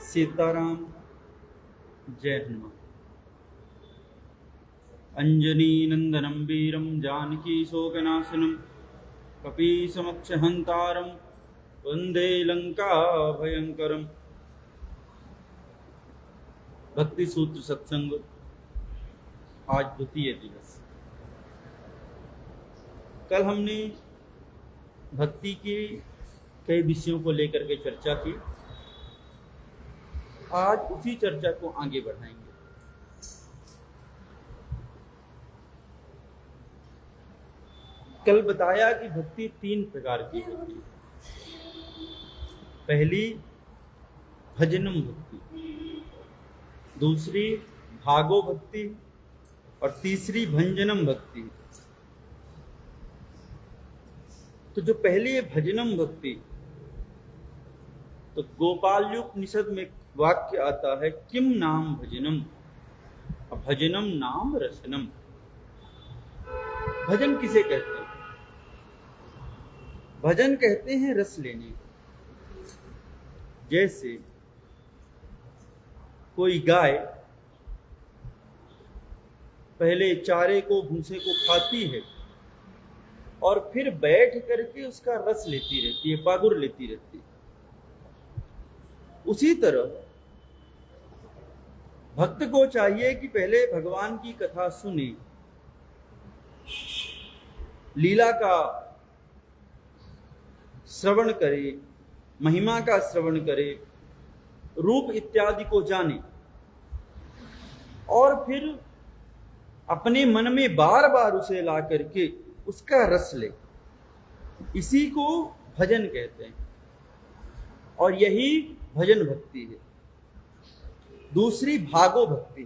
सीताराम। जय हनुमान। अंजनी नंदनम वीरम जानकी शोकनाशनम कपीसमक्षहंतारम वंदे लंका भयंकरम। भक्ति सूत्र सत्संग आज द्वितीय दिवस। कल हमने भक्ति के कई विषयों को लेकर के चर्चा की। आज उसी चर्चा को आगे बढ़ाएंगे। कल बताया कि भक्ति तीन प्रकार की होती है। पहली भजनम भक्ति, दूसरी भागो भक्ति और तीसरी भंजनम भक्ति। तो जो पहली है भजनम भक्ति, तो गोपालोपनिषद में वाक्य आता है किम नाम भजनम, भजनम नाम रसनम। भजन किसे कहते हैं? भजन कहते हैं रस लेने को। जैसे कोई गाय पहले चारे को भूसे को खाती है और फिर बैठ करके उसका रस लेती रहती है, बागुर लेती रहती है। उसी तरह भक्त को चाहिए कि पहले भगवान की कथा सुने, लीला का श्रवण करे, महिमा का श्रवण करे, रूप इत्यादि को जाने और फिर अपने मन में बार बार उसे ला करके उसका रस ले। इसी को भजन कहते हैं और यही भजन भक्ति है। दूसरी भागो भक्ति।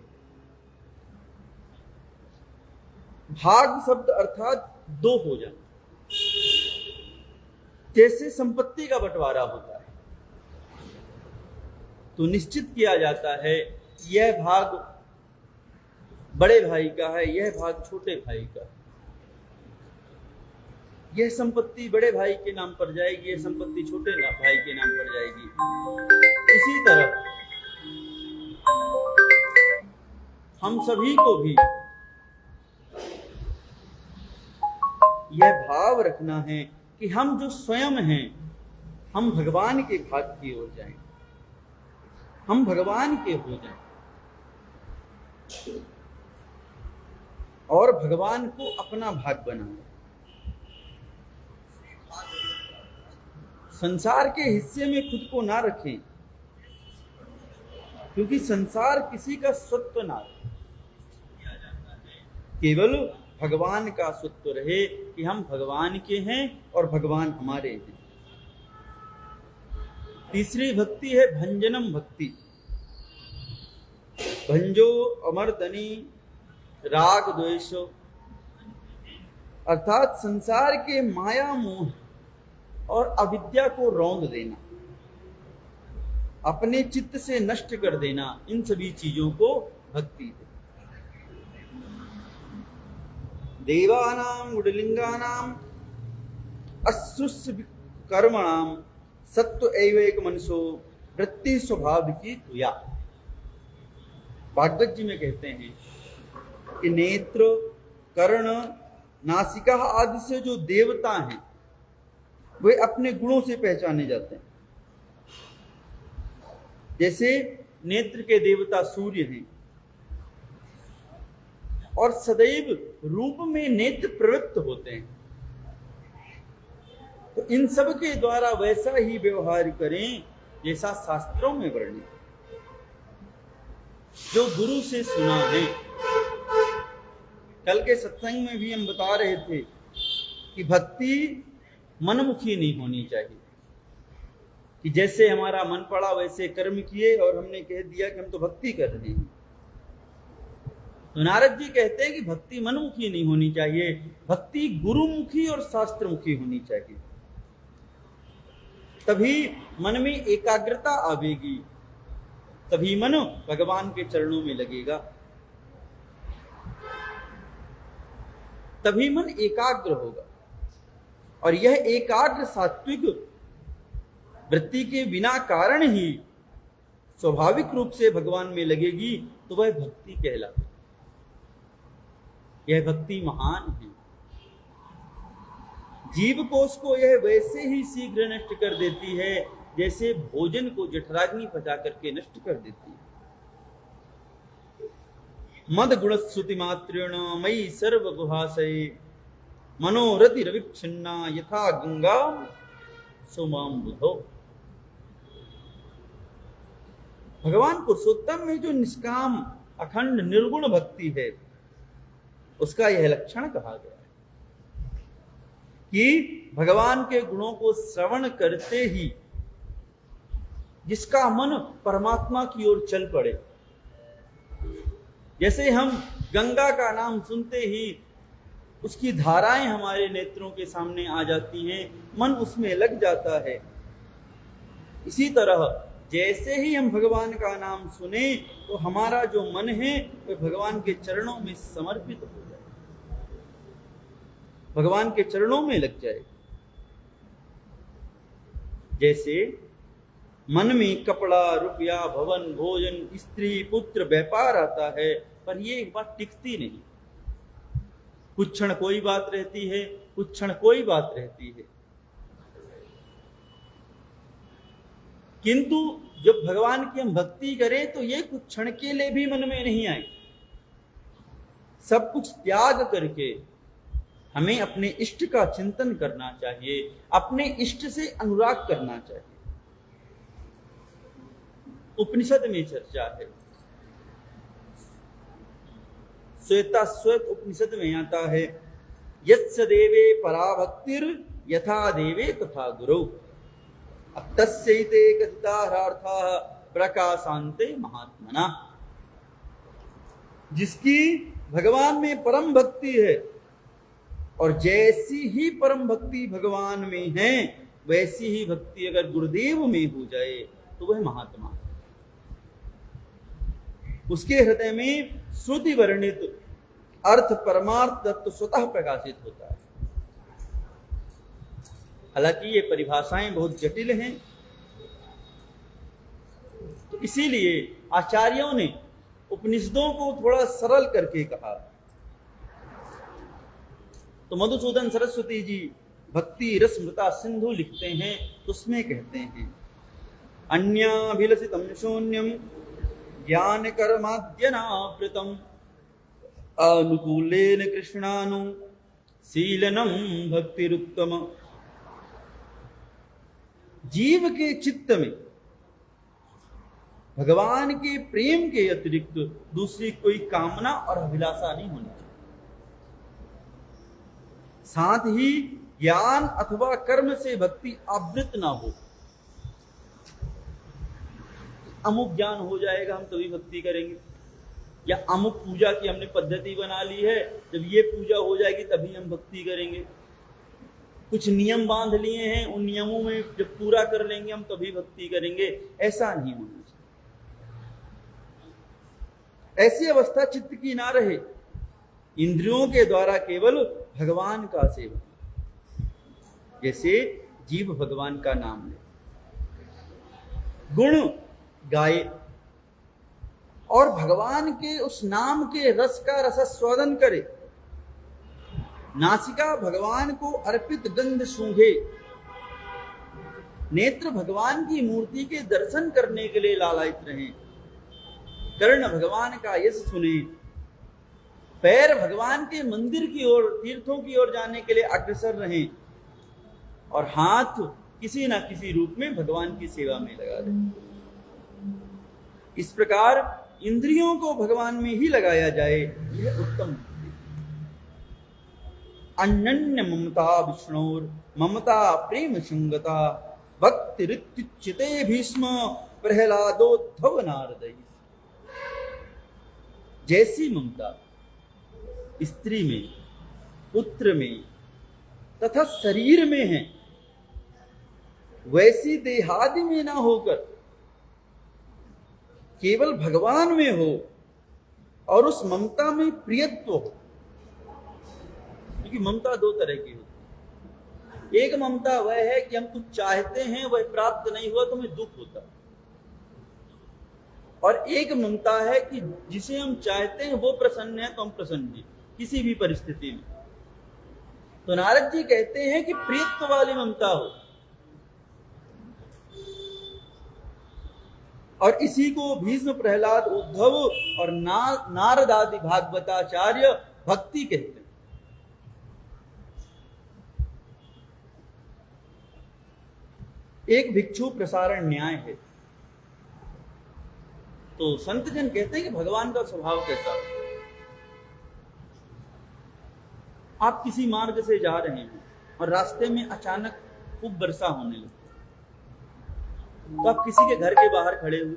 भाग शब्द अर्थात दो हो जाना। जैसे संपत्ति का बंटवारा होता है तो निश्चित किया जाता है यह भाग बड़े भाई का है, यह भाग छोटे भाई का है। यह संपत्ति बड़े भाई के नाम पर जाएगी, यह संपत्ति छोटे भाई के नाम पर जाएगी। इसी तरह हम सभी को भी यह भाव रखना है कि हम जो स्वयं हैं, हम भगवान के भाग की ओर जाएं, हम भगवान के हो जाएं और भगवान को अपना भाग बनाएं। संसार के हिस्से में खुद को ना रखें, क्योंकि संसार किसी का स्वत्व ना रहे। केवल भगवान का स्वत्व रहे कि हम भगवान के हैं और भगवान हमारे हैं। तीसरी भक्ति है भंजनम भक्ति। भंजो अमर्दनी राग द्वेष, अर्थात संसार के माया मोह और अविद्या को रौंद देना, अपने चित्त से नष्ट कर देना। इन सभी चीजों को भक्ति है। देवानां गुडलिंगानां अश्रुष्य कर्मणाम सत्व एवैक मनसो वृत्ति स्वभाव की तुया। भागवत जी में कहते हैं कि नेत्र, कर्ण, नासिका आदि से जो देवता हैं वे अपने गुणों से पहचाने जाते हैं। जैसे नेत्र के देवता सूर्य हैं और सदैव रूप में नेत्र प्रवृत्त होते हैं। तो इन सब के द्वारा वैसा ही व्यवहार करें जैसा शास्त्रों में वर्णित, जो गुरु से सुना है। कल के सत्संग में भी हम बता रहे थे कि भक्ति मनमुखी नहीं होनी चाहिए, कि जैसे हमारा मन पड़ा वैसे कर्म किए और हमने कह दिया कि हम तो भक्ति कर रहे हैं। तो नारद जी कहते हैं कि भक्ति मनमुखी नहीं होनी चाहिए, भक्ति गुरुमुखी और शास्त्रमुखी होनी चाहिए। तभी मन में एकाग्रता आवेगी, तभी मन भगवान के चरणों में लगेगा, तभी मन एकाग्र होगा। और यह एकाग्र सात्विक वृत्ति के बिना कारण ही स्वाभाविक रूप से भगवान में लगेगी तो वह भक्ति कहलाती। यह भक्ति महान है। जीव कोष को यह वैसे ही शीघ्र नष्ट कर देती है जैसे भोजन को जठराग्नि पचा करके नष्ट कर देती है। मद गुणस्तुति मात्रेण मयि सर्व गुहाशये मनोरति रविच्छिन्ना यथा गंगा सोमाम बुधो। भगवान पुरुषोत्तम में जो निष्काम अखंड निर्गुण भक्ति है उसका यह लक्षण कहा गया है कि भगवान के गुणों को श्रवण करते ही जिसका मन परमात्मा की ओर चल पड़े। जैसे हम गंगा का नाम सुनते ही उसकी धाराएं हमारे नेत्रों के सामने आ जाती हैं, मन उसमें लग जाता है। इसी तरह जैसे ही हम भगवान का नाम सुने तो हमारा जो मन है वह भगवान के चरणों में समर्पित हो जाए, भगवान के चरणों में लग जाए। जैसे मन में कपड़ा, रुपया, भवन, भोजन, स्त्री, पुत्र, व्यापार आता है, पर ये एक बात टिकती नहीं। कुछ क्षण कोई बात रहती है, कुछ क्षण कोई बात रहती है। किंतु जब भगवान की हम भक्ति करें तो ये कुछ क्षण के लिए भी मन में नहीं आए। सब कुछ त्याग करके हमें अपने इष्ट का चिंतन करना चाहिए, अपने इष्ट से अनुराग करना चाहिए। उपनिषद में चर्चा है, श्वेताश्वेत उपनिषद में आता है, यस्य देवे पराभक्तिर यथा देवे तथा गुरु तस्यैते कथितार्थाः प्रकाशान्ते महात्मना। जिसकी भगवान में परम भक्ति है और जैसी ही परम भक्ति भगवान में है वैसी ही भक्ति अगर गुरुदेव में हो जाए तो वह महात्मा। उसके हृदय में श्रुति वर्णित अर्थ परमार्थ तत्व स्वतः प्रकाशित होता है। हालांकि ये परिभाषाएं बहुत जटिल हैं, तो इसीलिए आचार्यों ने उपनिषदों को थोड़ा सरल करके कहा। तो मधुसूदन सरस्वती जी भक्ति रसमृता सिंधु लिखते हैं, तो उसमें कहते हैं, अन्याभिलषितम शून्यम ज्ञान कर्माद्यनावृतम अनुकूलेन कृष्णानु शीलनम भक्तिरुत्तम। जीव के चित्त में भगवान के प्रेम के अतिरिक्त दूसरी कोई कामना और अभिलाषा नहीं होनी चाहिए। साथ ही ज्ञान अथवा कर्म से भक्ति आवृत ना हो। अमुक ज्ञान हो जाएगा हम तभी भक्ति करेंगे, या अमुक पूजा की हमने पद्धति बना ली है, जब ये पूजा हो जाएगी तभी हम भक्ति करेंगे। कुछ नियम बांध लिए हैं, उन नियमों में जब पूरा कर लेंगे हम तभी भक्ति करेंगे, ऐसा नहीं होना चाहिए। ऐसी अवस्था चित्त की ना रहे। इंद्रियों के द्वारा केवल भगवान का सेवन, जैसे जीव भगवान का नाम ले, गुण गाए और भगवान के उस नाम के रस का रसस्वादन करे। नासिका भगवान को अर्पित गंध सूंघे, नेत्र भगवान की मूर्ति के दर्शन करने के लिए लालायित रहें, कर्ण भगवान का यश सुने, पैर भगवान के मंदिर की ओर, तीर्थों की ओर जाने के लिए अग्रसर रहें, और हाथ किसी न किसी रूप में भगवान की सेवा में लगा दें। इस प्रकार इंद्रियों को भगवान में ही लगाया जाए, यह उत्तम। अनन्य ममता विष्णोर ममता प्रेम संगता भक्ति ऋत्युच्यते भीष्म प्रहलादोद्धव नारद। जैसी ममता स्त्री में, पुत्र में तथा शरीर में है, वैसी देहादि में ना होकर केवल भगवान में हो और उस ममता में प्रियत्व हो। क्योंकि ममता दो तरह की होती है। एक ममता वह है कि हम कुछ चाहते हैं, वह प्राप्त नहीं हुआ तो हमें दुख होता है। और एक ममता है कि जिसे हम चाहते हैं वो प्रसन्न है तो हम प्रसन्न हैं किसी भी परिस्थिति में। तो नारद जी कहते हैं कि प्रियत्व वाली ममता हो, और इसी को भीष्म, प्रहलाद, उद्धव और नारद आदि भागवताचार्य भक्ति कहते हैं। एक भिक्षु प्रसारण न्याय है। तो संत जन कहते हैं कि भगवान का स्वभाव कैसा है। आप किसी मार्ग से जा रहे हैं और रास्ते में अचानक खूब वर्षा होने लगी, तो आप किसी के घर के बाहर खड़े हुए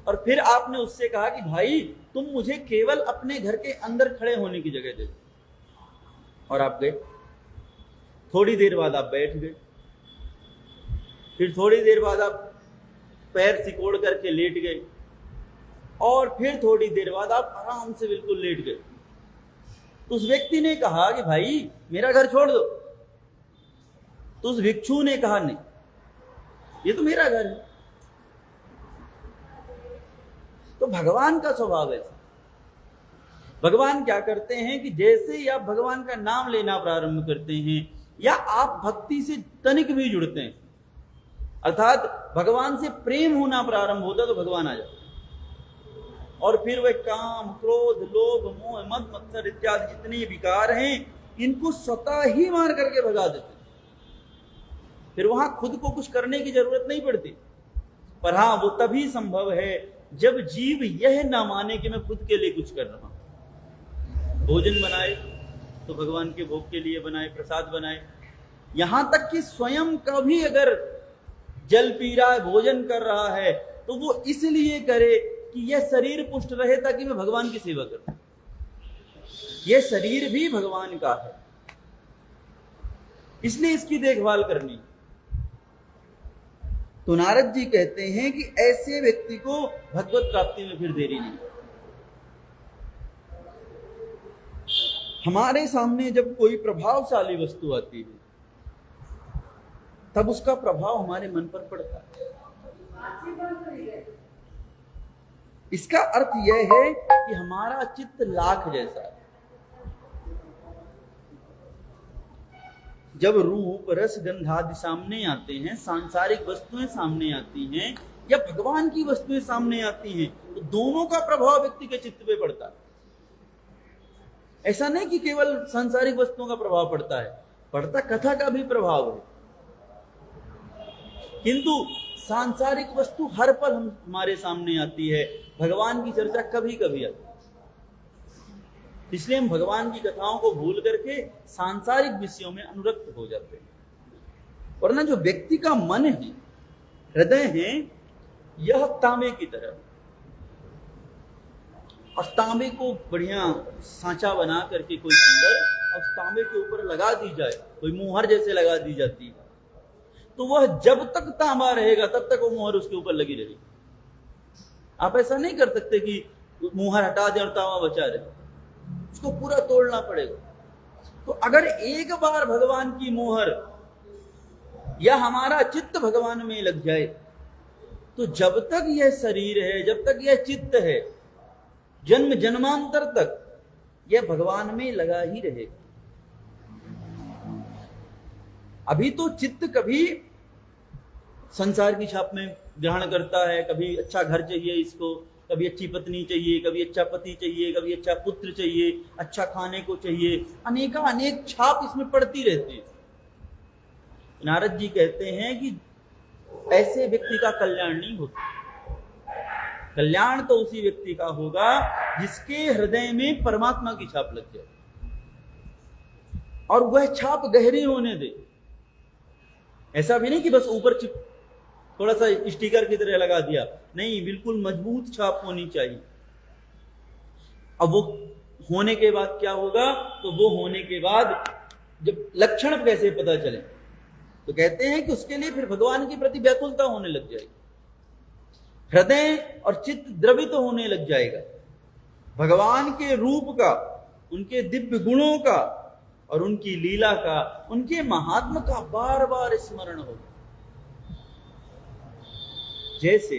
और फिर आपने उससे कहा कि भाई तुम मुझे केवल अपने घर के अंदर खड़े होने की जगह दे दो, और आप गए। थोड़ी देर बाद आप बैठ गए, फिर थोड़ी देर बाद आप पैर सिकोड़ करके लेट गए, और फिर थोड़ी देर बाद आप आराम से बिल्कुल लेट गए। तो उस व्यक्ति ने कहा कि भाई मेरा घर छोड़ दो। तो उस भिक्षु ने कहा नहीं, ये तो मेरा घर है। तो भगवान का स्वभाव है। भगवान क्या करते हैं कि जैसे ही आप भगवान का नाम लेना प्रारंभ करते हैं या आप भक्ति से तनिक भी जुड़ते हैं, अर्थात भगवान से प्रेम होना प्रारंभ होता है, तो भगवान आ जाते हैं। और फिर वह काम, क्रोध, लोभ, मोह, मद, मत्सर इत्यादि जितने विकार हैं, इनको स्वतः ही मार करके भगा देते हैं। फिर वहां खुद को कुछ करने की जरूरत नहीं पड़ती। पर हाँ, वो तभी संभव है जब जीव यह ना माने कि मैं खुद के लिए कुछ कर रहा हूं। भोजन बनाए तो भगवान के भोग के लिए बनाए, प्रसाद बनाए, यहां तक कि स्वयं का भी अगर जल पी रहा है, भोजन कर रहा है, तो वो इसलिए करे कि यह शरीर पुष्ट रहे ताकि मैं भगवान की सेवा करूं। यह शरीर भी भगवान का है, इसलिए इसकी देखभाल करनी। तो नारद जी कहते हैं कि ऐसे व्यक्ति को भगवत प्राप्ति में फिर देरी नहीं। हमारे सामने जब कोई प्रभावशाली वस्तु आती है तब उसका प्रभाव हमारे मन पर पड़ता है। इसका अर्थ यह है कि हमारा चित्त लाख जैसा है। जब रूप, रस, गंध आदि सामने आते हैं, सांसारिक वस्तुएं सामने आती हैं या भगवान की वस्तुएं सामने आती हैं, तो दोनों का प्रभाव व्यक्ति के चित्त पे पड़ता है। ऐसा नहीं कि केवल सांसारिक वस्तुओं का प्रभाव पड़ता है, पड़ता कथा का भी प्रभाव है, किंतु सांसारिक वस्तु हर पल हमारे सामने आती है, भगवान की चर्चा कभी कभी आती है। इसलिए हम भगवान की कथाओं को भूल करके सांसारिक विषयों में अनुरक्त हो जाते हैं। वरना जो व्यक्ति का मन है, हृदय है, यह तांबे की तरह, और तांबे को बढ़िया सांचा बना करके कोई सुंदर और तांबे के ऊपर लगा दी जाए, कोई मुहर जैसे लगा दी जाती है, तो वह जब तक तांबा रहेगा तब तक वो मुहर उसके ऊपर लगी रहेगी। आप ऐसा नहीं कर सकते कि मुहर हटा दें और तांबा बचा रहे, उसको पूरा तोड़ना पड़ेगा। तो अगर एक बार भगवान की मोहर या हमारा चित्त भगवान में लग जाए, तो जब तक यह शरीर है, जब तक यह चित्त है, जन्म जन्मांतर तक यह भगवान में लगा ही रहेगा। अभी तो चित्त कभी संसार की छाप में ग्रहण करता है, कभी अच्छा घर चाहिए इसको, कभी अच्छी पत्नी चाहिए, कभी अच्छा पति चाहिए, कभी अच्छा पुत्र चाहिए, अच्छा खाने को चाहिए, अनेक छाप इसमें पड़ती रहती है। नारद जी कहते हैं कि ऐसे व्यक्ति का कल्याण नहीं होता। कल्याण तो उसी व्यक्ति का होगा जिसके हृदय में परमात्मा की छाप लग जाए, और वह छाप गहरी होने दे। ऐसा भी नहीं कि बस ऊपर थोड़ा सा स्टिकर की तरह लगा दिया, नहीं, बिल्कुल मजबूत छाप होनी चाहिए। अब वो होने के बाद क्या होगा? तो वो होने के बाद जब लक्षण कैसे पता चले, तो कहते हैं कि उसके लिए फिर भगवान के प्रति व्याकुलता होने लग जाएगी, हृदय और चित्त द्रवित होने लग जाएगा, भगवान के रूप का, उनके दिव्य गुणों का और उनकी लीला का, उनके महात्म का बार बार स्मरण होगा। जैसे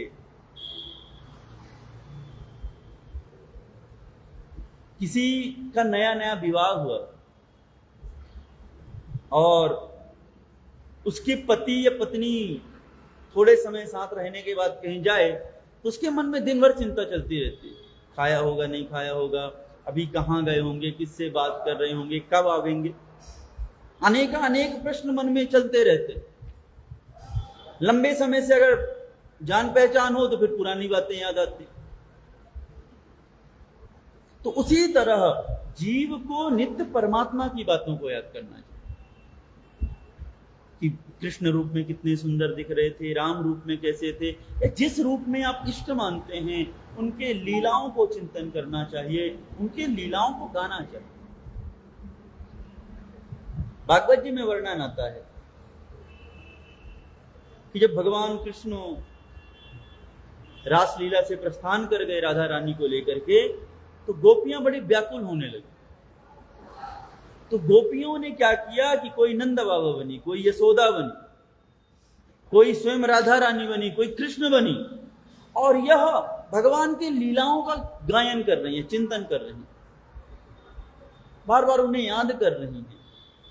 किसी का नया नया विवाह हुआ और उसके पति या पत्नी थोड़े समय साथ रहने के बाद कहीं जाए तो उसके मन में दिन भर चिंता चलती रहती है, खाया होगा नहीं खाया होगा, अभी कहाँ गए होंगे, किससे बात कर रहे होंगे, कब आवेंगे, अनेक प्रश्न मन में चलते रहते। लंबे समय से अगर जान पहचान हो तो फिर पुरानी बातें याद आती। तो उसी तरह जीव को नित्य परमात्मा की बातों को याद करना चाहिए कि कृष्ण रूप में कितने सुंदर दिख रहे थे, राम रूप में कैसे थे, या जिस रूप में आप इष्ट मानते हैं उनके लीलाओं को चिंतन करना चाहिए, उनके लीलाओं को गाना चाहिए। भागवत जी में वर्णन आता है कि जब भगवान कृष्ण रासलीला से प्रस्थान कर गए राधा रानी को लेकर के, तो गोपियां बड़ी व्याकुल होने लगी। तो गोपियों ने क्या किया कि कोई नंद बाबा बनी, कोई यशोदा बनी, कोई स्वयं राधा रानी बनी, कोई कृष्ण बनी, और यह भगवान की लीलाओं का गायन कर रही है, चिंतन कर रही है, बार बार उन्हें याद कर रही है।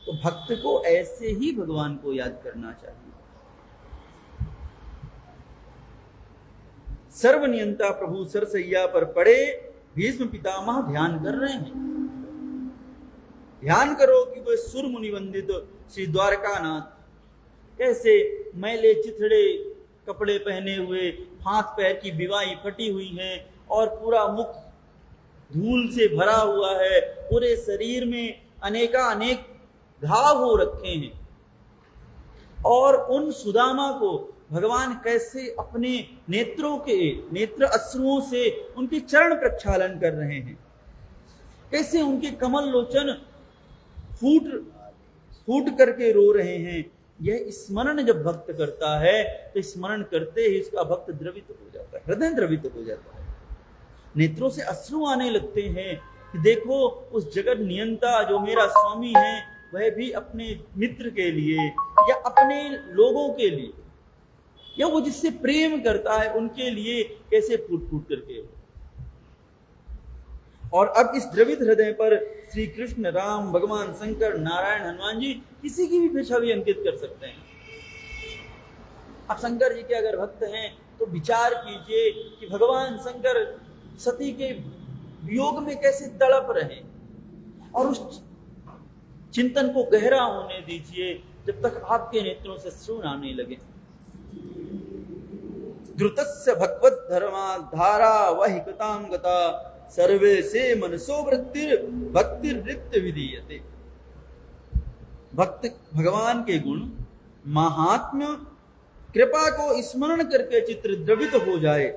तो भक्त को ऐसे ही भगवान को याद करना चाहिए। सर्वनियंता प्रभु सरसैया पर पड़े, भीष्म पितामह ध्यान कर रहे हैं। ध्यान करो कि वह सुर मुनि वंदित श्री द्वारकानाथ कैसे मैले चिथड़े कपड़े पहने हुए, हाथ पैर की बिवाई फटी हुई है और पूरा मुख धूल से भरा हुआ है, पूरे शरीर में अनेक घाव हो रखे हैं, और उन सुदामा को भगवान कैसे अपने नेत्र अश्रुओं से उनके चरण प्रक्षालन कर रहे हैं, कैसे उनके कमल लोचन फूट करके रो रहे हैं। यह स्मरण जब भक्त करता है तो स्मरण करते ही इसका भक्त द्रवित हो जाता है, हृदय द्रवित हो जाता है, नेत्रों से अश्रु आने लगते हैं कि देखो उस जगत नियंता जो मेरा स्वामी है, वह भी अपने मित्र के लिए या अपने लोगों के लिए या वो जिससे प्रेम करता है उनके लिए कैसे फूट फूट करके हो। और अब इस द्रवित हृदय पर श्री कृष्ण, राम, भगवान शंकर, नारायण, हनुमान जी किसी की भी छवि अंकित कर सकते हैं। अब शंकर जी के अगर भक्त हैं तो विचार कीजिए कि भगवान शंकर सती के वियोग में कैसे तड़प रहे, और उस चिंतन को गहरा होने दीजिए जब तक आपके नेत्रों से अश्रु आने लगे। द्रुतस्य भगवत धर्मा धारा वहि कृतां गता, सर्वे से मनसो वृत्तिर भक्ति नृत्य विधीयते। भक्त भगवान के गुण, महात्म्य, कृपा को स्मरण करके चित्र द्रवित हो जाए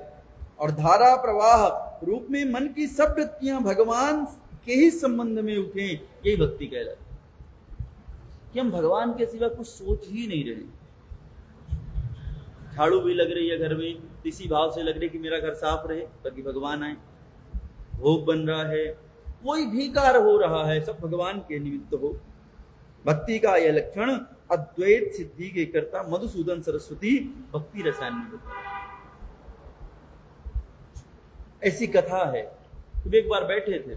और धारा प्रवाह रूप में मन की सब वृत्तियां भगवान के ही संबंध में उठे, यही भक्ति कहलाती कि हम भगवान के सिवा कुछ सोच ही नहीं रहे। झाड़ू भी लग रही है घर में, इसी भाव से लग रही कि मेरा घर साफ रहे ताकि भगवान आए, भोग बन रहा है, कोई भी कार्य हो रहा है, सब भगवान के निमित्त हो। भक्ति का यह लक्षण अद्वैत सिद्धि के कर्ता मधुसूदन सरस्वती भक्ति रसायन में बताया। ऐसी कथा है कि एक बार बैठे थे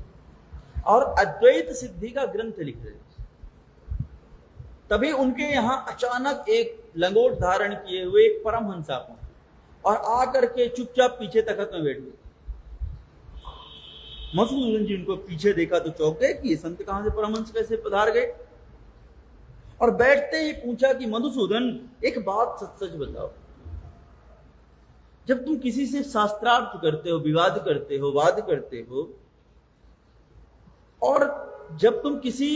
और अद्वैत सिद्धि का ग्रंथ लिख रहे थे, तभी उनके यहां अचानक एक लंगोट धारण किए हुए एक परमहंस पहुंचे और आकर के चुपचाप पीछे तखत में बैठ गए। मधुसूदन जी उनको पीछे देखा तो चौंक गए कि ये संत कहां से परमहंस कैसे पधार गए, और बैठते ही पूछा कि मधुसूदन एक बात सच सच बताओ, जब तुम किसी से शास्त्रार्थ करते हो, विवाद करते हो, वाद करते हो, और जब तुम किसी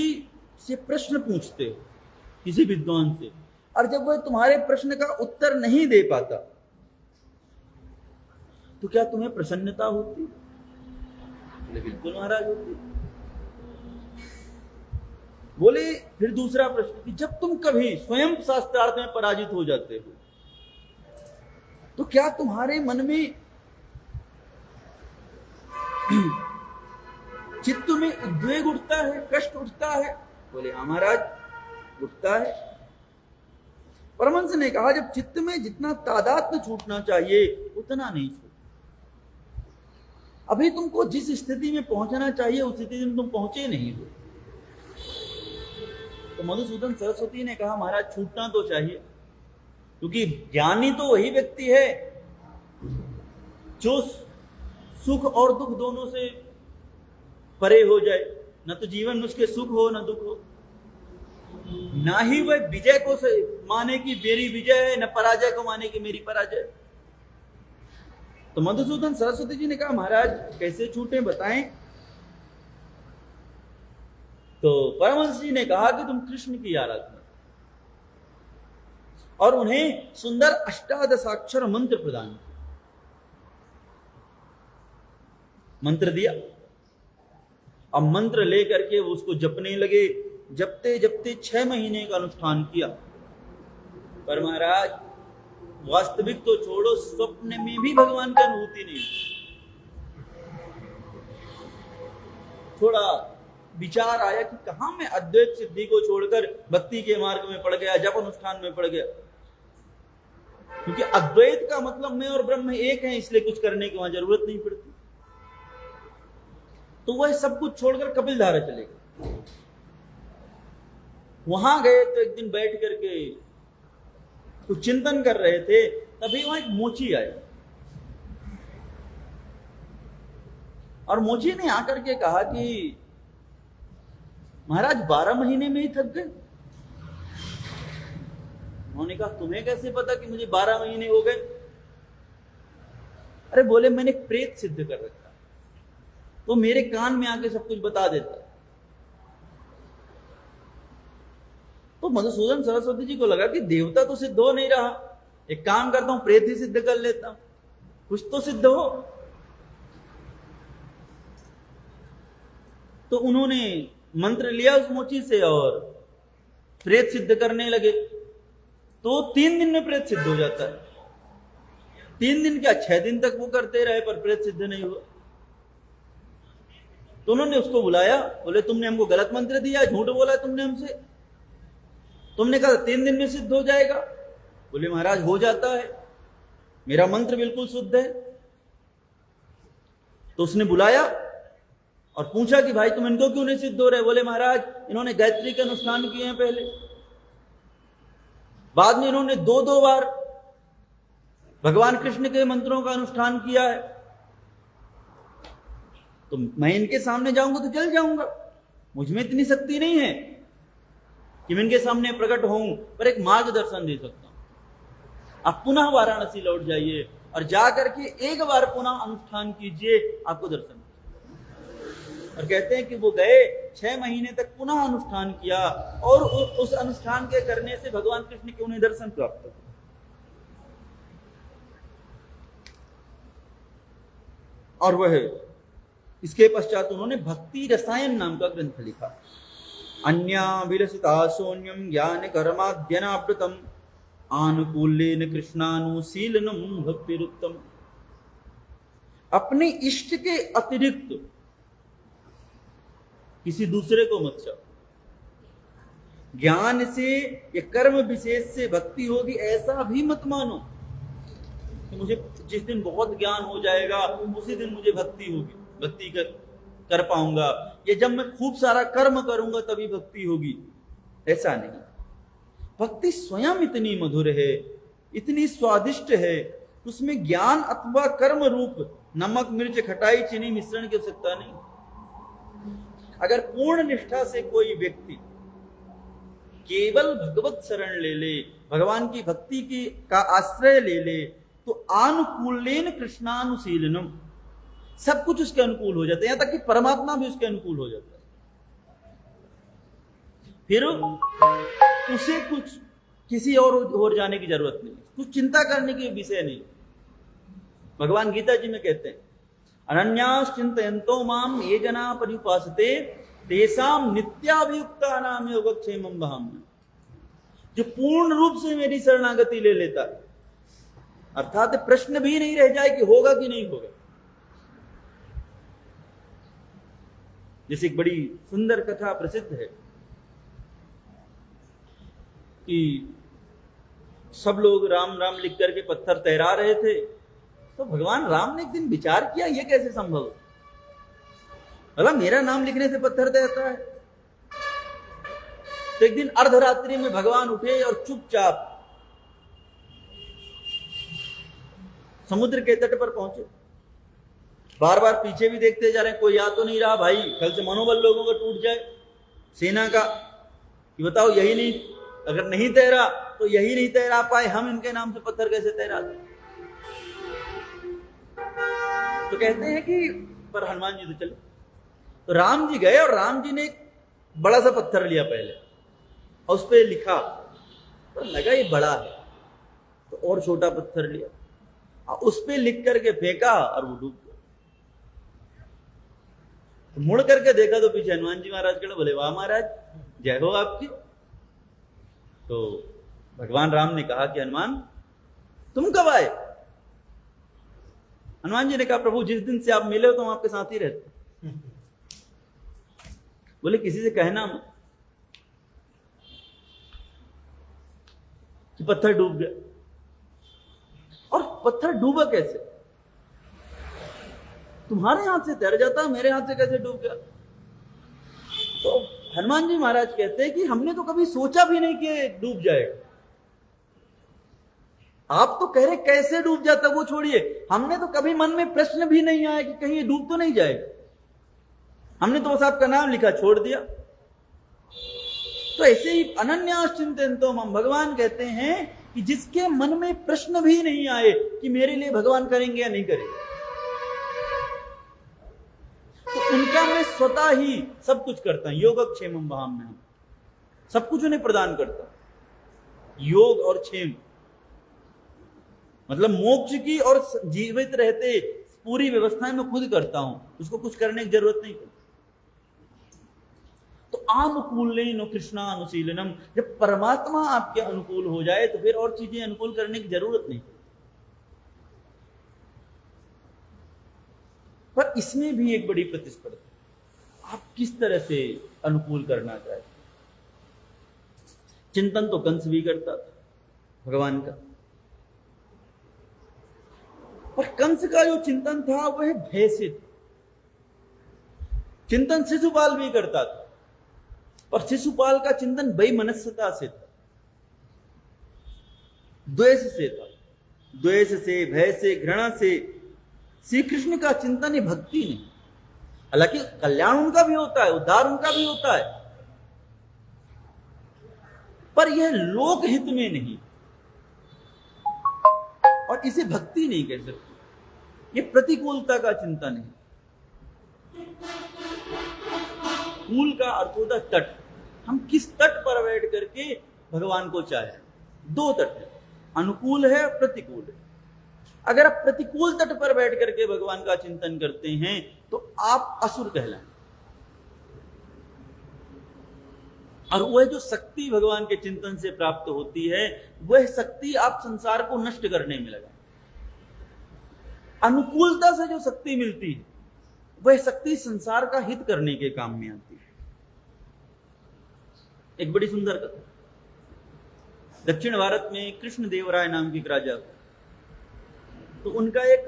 से प्रश्न पूछते हो, किसी विद्वान से, और जब वह तुम्हारे प्रश्न का उत्तर नहीं दे पाता, तो क्या तुम्हें प्रसन्नता होती? बिल्कुल महाराज होती। बोले फिर दूसरा प्रश्न कि जब तुम कभी स्वयं शास्त्रार्थ में पराजित हो जाते हो, तो क्या तुम्हारे मन में चित्त में उद्वेग उठता है, कष्ट उठता है? बोले हाँ महाराज, उठता है। परमहंस ने कहा जब चित्त में जितना तादात्म्य छूटना चाहिए उतना नहीं छूट। अभी तुमको जिस स्थिति में पहुंचना चाहिए उस स्थिति में तुम पहुंचे नहीं हो। तो मधुसूदन सरस्वती ने कहा महाराज छूटना तो चाहिए, क्योंकि ज्ञानी तो वही व्यक्ति है जो सुख और दुख दोनों से परे हो जाए। न तो जीवन में उसके सुख हो न दुख हो, ना ही वह विजय को माने कि मेरी विजय है, न पराजय को माने कि मेरी पराजय। तो मधुसूदन सरस्वती जी ने कहा महाराज कैसे छूटे बताएं। तो परमहंस जी ने कहा कि तुम कृष्ण की आराधना, और उन्हें सुंदर अष्टादशाक्षर मंत्र प्रदान किया। मंत्र दिया, अब मंत्र लेकर के वो उसको जपने लगे। जपते जपते 6 महीने का अनुष्ठान किया। पर महाराज वास्तविक तो छोड़ो, स्वप्न में भी भगवान की अनुभूति नहीं। थोड़ा विचार आया कि कहां मैं अद्वैत सिद्धि को छोड़कर भक्ति के मार्ग में पड़ गया, जप अनुष्ठान में पड़ गया। क्योंकि अद्वैत का मतलब मैं और ब्रह्म एक है, इसलिए कुछ करने की वहां जरूरत नहीं पड़ती। तो वह सब कुछ छोड़कर कपिलधारा चले गए। वहां गए तो एक दिन बैठ करके कुछ चिंतन कर रहे थे, तभी वहां एक मोची आया और मोची ने आकर के कहा कि महाराज 12 महीने में ही थक गए। उन्होंने कहा तुम्हें कैसे पता कि मुझे 12 महीने हो गए? अरे बोले मैंने प्रेत सिद्ध कर रखा, तो मेरे कान में आके सब कुछ बता देता। तो मधुसूदन सरस्वती जी को लगा कि देवता तो सिद्ध हो नहीं रहा, एक काम करता हूं प्रेत ही सिद्ध कर लेता हूं, कुछ तो सिद्ध हो। तो उन्होंने मंत्र लिया उस मोची से और प्रेत सिद्ध करने लगे। तो 3 दिन में प्रेत सिद्ध हो जाता है। 3 दिन क्या 6 दिन तक वो करते रहे पर प्रेत सिद्ध नहीं हुआ। तो उन्होंने उसको बुलाया, बोले तुमने हमको गलत मंत्र दिया, झूठ बोला तुमने हमसे। तुमने कहा 3 दिन में सिद्ध हो जाएगा। बोले महाराज हो जाता है, मेरा मंत्र बिल्कुल शुद्ध है। तो उसने बुलाया और पूछा कि भाई तुम इनको क्यों नहीं सिद्ध हो रहे? बोले महाराज इन्होंने गायत्री के अनुष्ठान किए हैं पहले, बाद में इन्होंने 2-2 बार भगवान कृष्ण के मंत्रों का अनुष्ठान किया है। तो मैं इनके सामने जाऊंगा तो जल जाऊंगा, मुझमें इतनी शक्ति नहीं है कि मैं इनके सामने प्रकट होऊं, पर एक मार्गदर्शन दे सकता हूं। आप पुनः वाराणसी लौट जाइए और जाकर के एक बार पुनः अनुष्ठान कीजिए, आपको दर्शन। और कहते हैं कि वो गए, 6 महीने तक पुनः अनुष्ठान किया और उस अनुष्ठान के करने से भगवान कृष्ण के उन्हें दर्शन प्राप्त हुए। और वह इसके पश्चात उन्होंने भक्ति रसायन नाम का ग्रंथ लिखा। अन्या विलसिता शून्यम ज्ञान कर्माद्यनावृतम आनुकूल्येन कृष्णानुशीलनम भक्तिरुत्तम। अपने इष्ट के अतिरिक्त किसी दूसरे को मत चाहो। ज्ञान से या कर्म विशेष से भक्ति होगी ऐसा भी मत मानो कि मुझे जिस दिन बहुत ज्ञान हो जाएगा उसी दिन मुझे भक्ति होगी, भक्ति कर पाऊंगा, या जब मैं खूब सारा कर्म करूंगा तभी भक्ति होगी। ऐसा नहीं। भक्ति स्वयं इतनी मधुर है, इतनी स्वादिष्ट है, उसमें ज्ञान अथवा कर्म रूप नमक मिर्च खटाई चीनी मिश्रण की आवश्यकता नहीं। अगर पूर्ण निष्ठा से कोई व्यक्ति केवल भगवत शरण ले ले, भगवान की भक्ति की का आश्रय ले ले, तो आनुकूल्येन कृष्णानुशीलनम, सब कुछ उसके अनुकूल हो जाता है, यहां तक कि परमात्मा भी उसके अनुकूल हो जाता है। फिर उसे कुछ किसी और जाने की जरूरत नहीं, कुछ चिंता करने की विषय नहीं। भगवान गीता जी में कहते हैं अनन्याश्चिन्तयन्तो माम ये जना पर्युपासते तेषां नित्याभियुक्तानां योगक्षेमं वहाम्यहम्। जो पूर्ण रूप से मेरी शरणागति ले लेता है, अर्थात प्रश्न भी नहीं रह जाए कि होगा कि नहीं होगा। जैसे एक बड़ी सुंदर कथा प्रसिद्ध है कि सब लोग राम राम लिख करके पत्थर तैरा रहे थे। तो भगवान राम ने एक दिन विचार किया, ये कैसे संभव, भला मेरा नाम लिखने से पत्थर तैरता है। तो एक दिन अर्धरात्रि में भगवान उठे और चुपचाप समुद्र के तट पर पहुंचे। बार बार पीछे भी देखते जा रहे हैं, कोई आ तो नहीं रहा भाई, कल से मनोबल लोगों का टूट जाए सेना का, कि बताओ यही नहीं, अगर नहीं तैरा तो यही नहीं तैरा पाए, हम इनके नाम से पत्थर कैसे तैरा दें। तो कहते हैं कि पर हनुमान जी तो चले। तो राम जी गए और राम जी ने एक बड़ा सा पत्थर लिया पहले और उस पर लिखा, तो लगा ये बड़ा है, तो और छोटा पत्थर लिया और उस पर लिख करके फेंका और वो डूब गया। तो मुड़ करके देखा तो पीछे हनुमान जी महाराज खड़े, बोले वाह महाराज जय हो आपकी। तो भगवान राम ने कहा कि हनुमान तुम कब आए। हनुमान जी ने कहा प्रभु जिस दिन से आप मिले हो तो हम आपके साथ ही रहते। बोले किसी से कहना मत कि पत्थर डूब गया। और पत्थर डूबा कैसे, तुम्हारे हाथ से तैर जाता, मेरे हाथ से कैसे डूब गया। तो हनुमान जी महाराज कहते हैं कि हमने तो कभी सोचा भी नहीं कि डूब जाएगा। आप तो कह रहे कैसे डूब जाता, वो छोड़िए, हमने तो कभी मन में प्रश्न भी नहीं आया कि कहीं ये डूब तो नहीं जाएगा। हमने तो बस आपका नाम लिखा छोड़ दिया। तो ऐसे ही अनन्यास चिंतयन्तो मम, भगवान कहते हैं कि जिसके मन में प्रश्न भी नहीं आए कि मेरे लिए भगवान करेंगे या नहीं करेंगे, तो उनका मैं स्वतः ही सब कुछ करता हूं। योगक्षेमम वहाम्यहम्, सब कुछ उन्हें प्रदान करता हूं। योग और क्षेम मतलब मोक्ष की और जीवित रहते पूरी व्यवस्थाएं मैं खुद करता हूं, उसको कुछ करने की जरूरत नहीं पड़ती। तो आनुकूल्येन कृष्णानुशीलनम, जब परमात्मा आपके अनुकूल हो जाए तो फिर और चीजें अनुकूल करने की जरूरत नहीं पड़ती। पर इसमें भी एक बड़ी प्रतिस्पर्धा, आप किस तरह से अनुकूल करना चाहते। चिंतन तो कंस भी करता था भगवान का, पर कंस का जो चिंतन था वह भय से था। चिंतन शिशुपाल भी करता था, पर शिशुपाल का चिंतन वैमनस्यता से था, द्वेष से था। द्वेष से, भय से, घृणा से। श्री कृष्ण का चिंतन है भक्ति नहीं। हालांकि कल्याण उनका भी होता है, उद्धार उनका भी होता है, पर यह लोक हित में नहीं, और इसे भक्ति नहीं कह सकते। यह प्रतिकूलता का चिंतन है। कूल का अर्थ होता है तट। हम किस तट पर बैठ करके भगवान को चाहे। दो तट है, अनुकूल है, प्रतिकूल है। अगर आप प्रतिकूल तट पर बैठ करके भगवान का चिंतन करते हैं तो आप असुर कहलाएं। और वह जो शक्ति भगवान के चिंतन से प्राप्त होती है, वह शक्ति आप संसार को नष्ट करने में लगा। अनुकूलता से जो शक्ति मिलती है, वह शक्ति संसार का हित करने के काम में आती है। एक बड़ी सुंदर कथा। दक्षिण भारत में कृष्ण देव राय नाम के एक राजा, तो उनका एक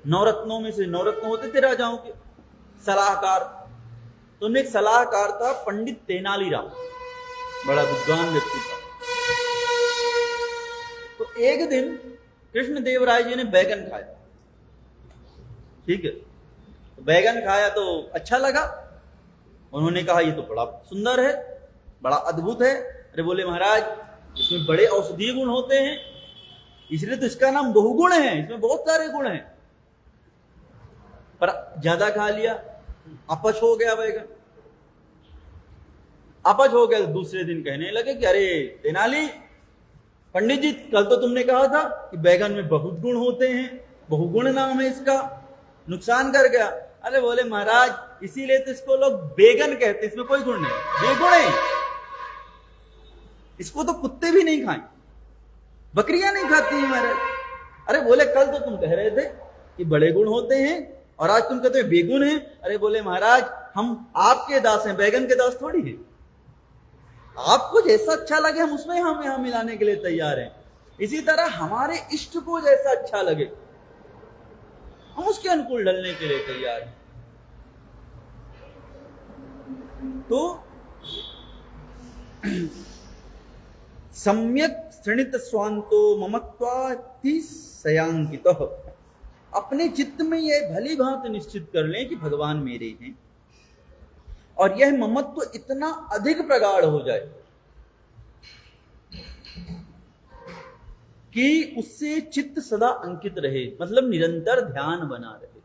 नवरत्नों में से, नवरत्न होते थे राजाओं के, सलाहकार। तो उनमें एक सलाहकार था पंडित तेनालीराम, बड़ा विद्वान व्यक्ति था। तो एक दिन कृष्ण देव राय जी ने बैगन खाया। ठीक है, तो बैगन खाया तो अच्छा लगा। उन्होंने कहा ये तो बड़ा सुंदर है, बड़ा अद्भुत है। अरे बोले महाराज इसमें बड़े औषधीय गुण होते हैं, इसलिए तो इसका नाम बहुगुण है, इसमें बहुत सारे गुण हैं। पर ज्यादा खा लिया, अपच हो गया बैगन। अपच हो गया तो दूसरे दिन कहने लगे कि अरे तेनाली पंडित जी, कल तो तुमने कहा था कि बैगन में बहुत गुण होते हैं, बहुगुण नाम है इसका, नुकसान कर गया। अरे बोले महाराज इसीलिए तो इसको लोग बैगन कहते हैं, इसमें कोई गुण नहीं, बेगुण है। इसको तो कुत्ते भी नहीं खाएं, बकरियां नहीं खाती हैं महाराज। अरे बोले कल तो तुम कह रहे थे कि बड़े गुण होते हैं और आज तुम कहते हो बेगुण है। अरे बोले महाराज हम आपके दास हैं, बैगन के दास थोड़ी है। आपको जैसा अच्छा लगे हम उसमें हम यहां मिलाने के लिए तैयार हैं। इसी तरह हमारे इष्ट को जैसा अच्छा लगे हम उसके अनुकूल ढलने के लिए तैयार हैं। तो सम्यक श्रणित स्वांतो ममत्वाति सयांकित, अपने चित्त में यह भली भांति निश्चित कर लें कि भगवान मेरे हैं, और यह ममत्व इतना अधिक प्रगाढ़ हो जाए कि उससे चित्त सदा अंकित रहे, मतलब निरंतर ध्यान बना रहे,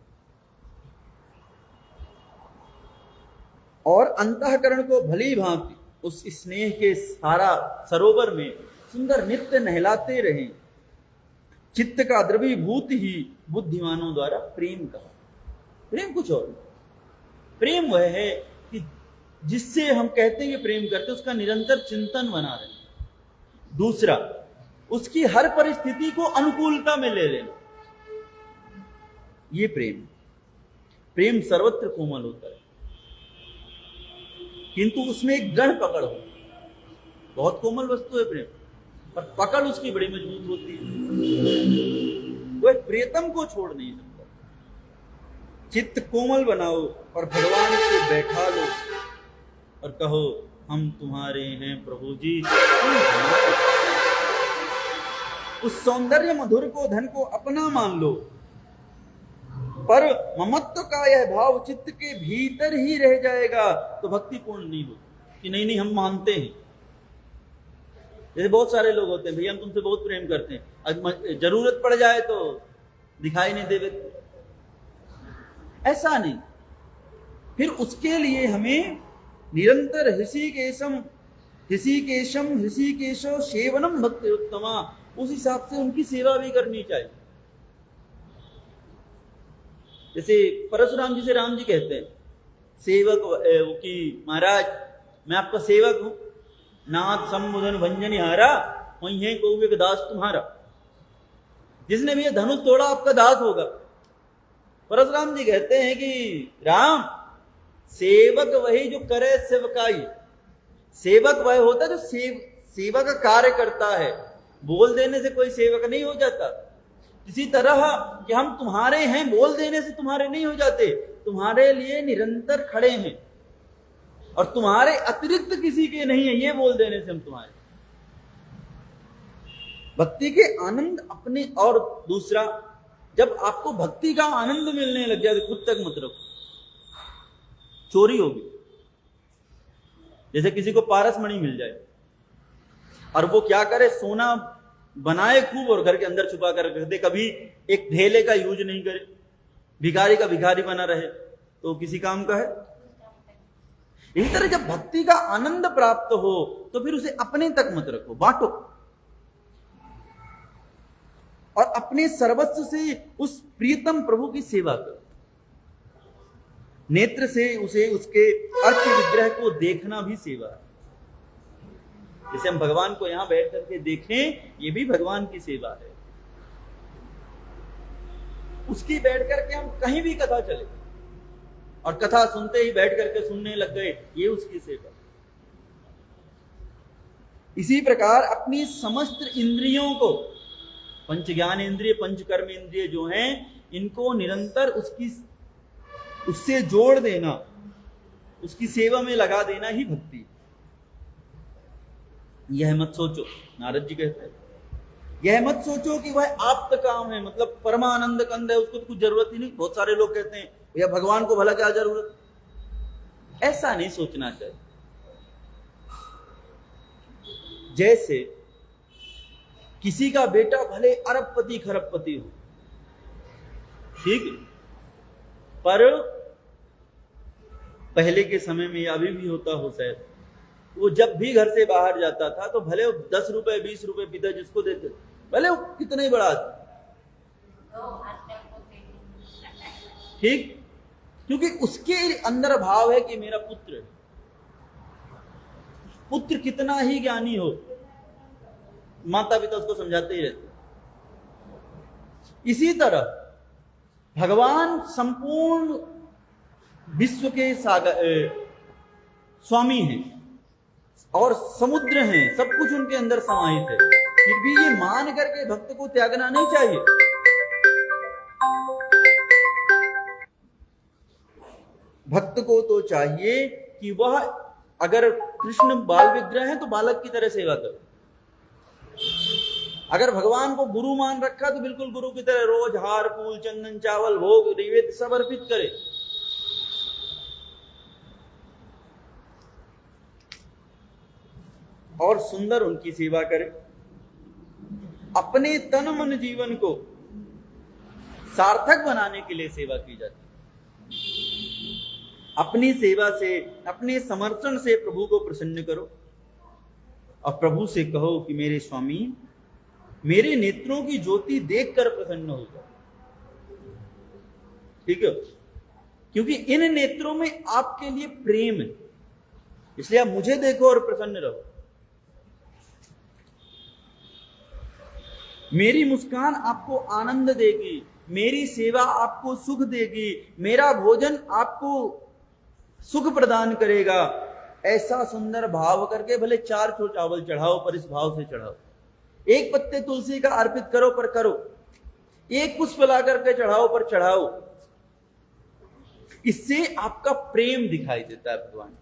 और अंतःकरण को भली भांति उस स्नेह के सारा सरोवर में सुंदर नित्य नहलाते रहें। चित्त का द्रवीभूत ही बुद्धिमानों द्वारा प्रेम कहा। प्रेम कुछ और, प्रेम वह है कि जिससे हम कहते हैं कि प्रेम करते, उसका निरंतर चिंतन बना रहे। दूसरा, उसकी हर परिस्थिति को अनुकूलता में ले लेना, ये प्रेम। प्रेम सर्वत्र कोमल होता है, किंतु उसमें एक दृढ़ पकड़ हो। बहुत कोमल वस्तु है प्रेम, पर पकड़ उसकी बड़ी मजबूत होती है। वह प्रियतम को छोड़ नहीं सकता। चित्त कोमल बनाओ और भगवान को बैठा लो और कहो हम तुम्हारे हैं प्रभु जी। उस सौंदर्य मधुर को, धन को अपना मान लो, पर ममत्व का यह भाव चित्त के भीतर ही रह जाएगा तो भक्ति पूर्ण नहीं होती। कि नहीं हम मानते हैं। जैसे बहुत सारे लोग होते हैं, भैया हम तुमसे बहुत प्रेम करते हैं, जरूरत पड़ जाए तो दिखाई नहीं देवे। ऐसा नहीं, फिर उसके लिए हमें निरंतर ऋषिकेशम ऋषिकेशो सेवनम भक्ति उत्तमा, उस हिसाब से उनकी सेवा भी करनी चाहिए। जैसे परशुराम जी से राम जी कहते हैं सेवक कि महाराज मैं आपका सेवक हूं, नाथ संबोधन भंजन हारा वही है को एक दास तुम्हारा। जिसने भी ये धनुष तोड़ा आपका दास होगा। परशुराम जी कहते हैं कि राम, सेवक वही जो करे सेवकाई। सेवक वह होता है जो सेवा का कार्य करता है, बोल देने से कोई सेवक नहीं हो जाता। इसी तरह कि हम तुम्हारे हैं बोल देने से तुम्हारे नहीं हो जाते, तुम्हारे लिए निरंतर खड़े हैं और तुम्हारे अतिरिक्त किसी के नहीं है, ये बोल देने से हम तुम्हारे। भक्ति के आनंद अपने, और दूसरा, जब आपको भक्ति का आनंद मिलने लग जाए तो खुद तक मत रखो, चोरी होगी। जैसे किसी को पारस मणि मिल जाए और वो क्या करे, सोना बनाए खूब और घर के अंदर छुपा कर रख दे, कभी एक ढेले का यूज नहीं करे, भिखारी का भिखारी बना रहे, तो किसी काम का है। इसी तरह जब भक्ति का आनंद प्राप्त हो तो फिर उसे अपने तक मत रखो, बांटो और अपने सर्वस्व से उस प्रियतम प्रभु की सेवा करो। नेत्र से उसे उसके अर्थ विग्रह को देखना भी सेवा है। जैसे हम भगवान को यहां बैठ करके देखें, ये भी भगवान की सेवा है। उसकी बैठ करके हम कहीं भी कथा चले और कथा सुनते ही बैठ करके सुनने लग गए, ये उसकी सेवा। इसी प्रकार अपनी समस्त इंद्रियों को, पंच ज्ञान इंद्रिय, पंच कर्म इंद्रिय जो हैं, इनको निरंतर उससे जोड़ देना, उसकी सेवा में लगा देना ही भक्ति। यह मत सोचो, नारद जी कहते हैं, यह मत सोचो कि वह आप्त काम है, मतलब परमानंद कंद है, उसको तो कुछ जरूरत ही नहीं। बहुत सारे लोग कहते हैं भैया भगवान को भला क्या जरूरत, ऐसा नहीं सोचना चाहिए। जैसे किसी का बेटा भले अरबपति खरबपति हो, ठीक, पर पहले के समय में अभी भी होता हो शायद, वो जब भी घर से बाहर जाता था तो भले वो 10 रुपए 20 रुपए पिता जिसको देते, भले वो कितने बड़ा आदमी, ठीक, क्योंकि उसके अंदर भाव है कि मेरा पुत्र है। पुत्र कितना ही ज्ञानी हो, माता पिता उसको समझाते ही रहते। इसी तरह भगवान संपूर्ण विश्व के स्वामी हैं, और समुद्र हैं, सब कुछ उनके अंदर समाहित है, फिर भी ये मान करके भक्त को त्यागना नहीं चाहिए। भक्त को तो चाहिए कि वह अगर कृष्ण बाल विग्रह है तो बालक की तरह सेवा करे, अगर भगवान को गुरु मान रखा तो बिल्कुल गुरु की तरह रोज हार फूल चंदन चावल भोग नैवेद्य सब अर्पित करे। और सुंदर उनकी सेवा करे। अपने तन मन जीवन को सार्थक बनाने के लिए सेवा की जाती है। अपनी सेवा से, अपने समर्पण से प्रभु को प्रसन्न करो और प्रभु से कहो कि मेरे स्वामी, मेरे नेत्रों की ज्योति देखकर प्रसन्न हो जाओ। ठीक है, क्योंकि इन नेत्रों में आपके लिए प्रेम है, इसलिए आप मुझे देखो और प्रसन्न रहो। मेरी मुस्कान आपको आनंद देगी, मेरी सेवा आपको सुख देगी, मेरा भोजन आपको सुख प्रदान करेगा। ऐसा सुंदर भाव करके भले 4 चावल चढ़ाओ, पर इस भाव से चढ़ाओ। 1 पत्ते तुलसी का अर्पित करो, पर करो। 1 पुष्प ला करके चढ़ाओ, पर चढ़ाओ। इससे आपका प्रेम दिखाई देता है भगवान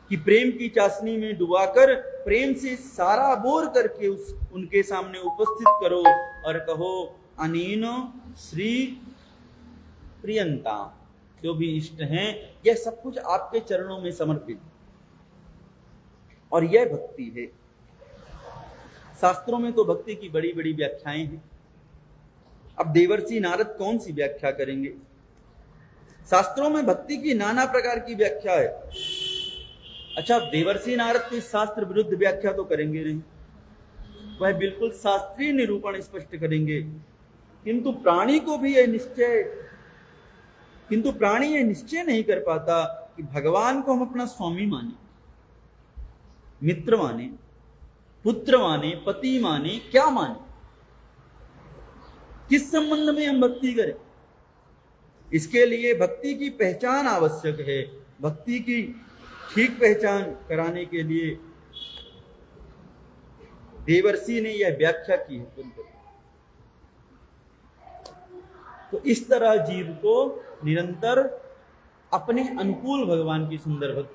कि प्रेम की चाशनी में डुबाकर प्रेम से सारा बोर करके उनके सामने उपस्थित करो और कहो अनीनो श्री प्रियंता, जो भी इष्ट हैं यह सब कुछ आपके चरणों में समर्पित। और यह भक्ति है। शास्त्रों में तो भक्ति की बड़ी बड़ी व्याख्याएं हैं। अब देवर्षि नारद कौन सी व्याख्या करेंगे? शास्त्रों में भक्ति की नाना प्रकार की व्याख्या है। अच्छा, देवर्षि नारद तो इस शास्त्र विरुद्ध व्याख्या तो करेंगे नहीं, वह बिल्कुल शास्त्रीय निरूपण स्पष्ट करेंगे। किंतु प्राणी यह निश्चय नहीं कर पाता कि भगवान को हम अपना स्वामी माने, मित्र माने, पुत्र माने, पति माने, क्या माने, किस संबंध में हम भक्ति करें। इसके लिए भक्ति की पहचान आवश्यक है। भक्ति की ठीक पहचान कराने के लिए देवर्षि ने यह व्याख्या की है। तो इस तरह जीव को निरंतर अपने अनुकूल भगवान की सुंदर भक्ति